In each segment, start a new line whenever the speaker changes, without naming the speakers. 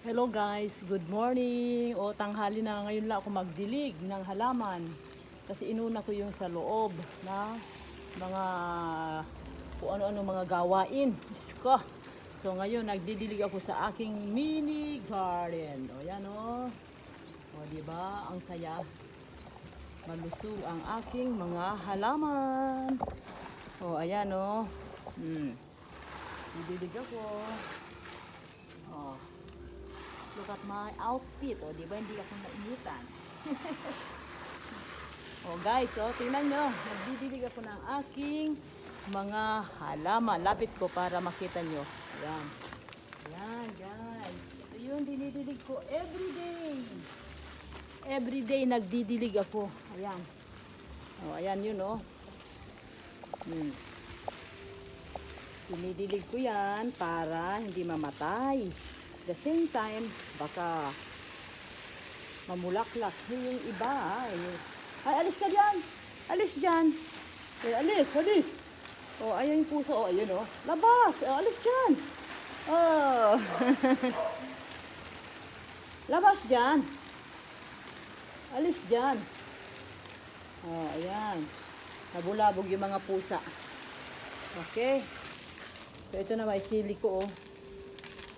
Hello guys, good morning. O tanghali na ngayon lang ako magdilig ng halaman. Kasi inuna ko yung sa loob na mga kung ano-ano mga gawain. Diyos ko. So ngayon nagdidilig ako sa aking mini garden. O yan o. O diba? Ang saya. Malusog ang aking mga halaman. O ayan o. Didilig ako. O. Look at my outfit. O, di ba hindi ako nainitan? O guys, tingnan nyo. Nagdidilig ako ng aking mga halaman. Lapit ko para makita nyo. Ayan. Ayan, guys. Ito yung dinidilig ko everyday. Everyday nagdidilig ako. Ayan. O, ayan yun, o. Dinidilig ko yan para hindi mamatay. The same time, baka mamulaklak yung iba. Ay, alis ka dyan! Alis dyan! Ay, alis! O, ayan yung puso. O, ayun o. Labas! O, alis dyan! Oh. Labas dyan! Alis dyan! O, ayan. Nabulabog yung mga pusa. Okay. So, ito na may sili ko, o.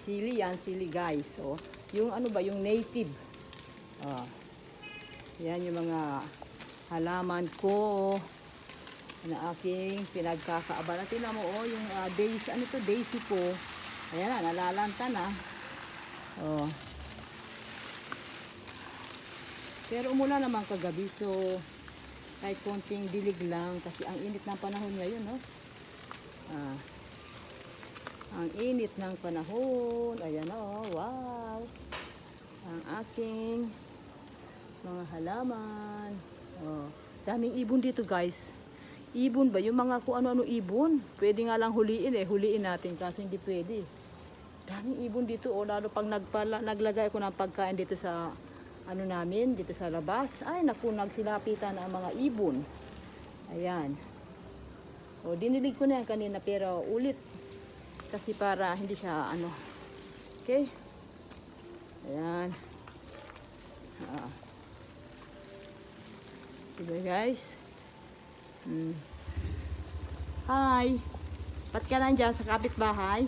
Sili yan, sili guys. So, yung ano ba, yung native. Yan yung mga halaman ko na aking pinagkakaabalan. Tingnan mo, yung daisy, ano to, daisy ko. Ayan na, nalalanta na. Pero umulan naman kagabi, so kahit konting dilig lang kasi ang init ng panahon ngayon, no? Ang init ng panahon. Ayan o, wow. Ang aking mga halaman. Daming ibon dito guys. Ibon ba? Yung mga kung ano-ano ibon. Pwede nga lang huliin Huliin natin kasi hindi pwede. Daming ibon dito. Lalo pag naglagay ko ng pagkain dito sa ano namin, dito sa labas. Ay naku, nagsilapitan ang mga ibon. Ayan. Dinilig ko na yan kanina pero ulit. Kasi para hindi siya ano. Okay? Ayan. Diba guys? Hi. Ba't ka nandiyan sa kapitbahay?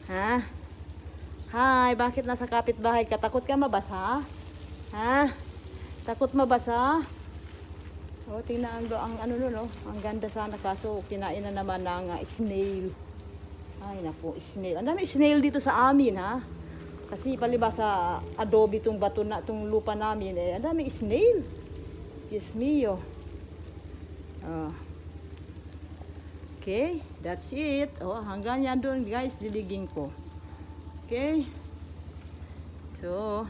Ha? Hi, bakit nasa kapitbahay ka? Takot ka mabasa? Ha? Takot mabasa? Tingnan ang ano no? Ang ganda sana kaso kinain na naman ng snail. Ay naku, snail. Ang dami snail dito sa amin, ha? Kasi palibas sa adobe tong bato na, tong lupa namin, ang dami snail. Diyos mio. Okay, that's it. Hanggang yan doon guys, diligin ko. Okay? So,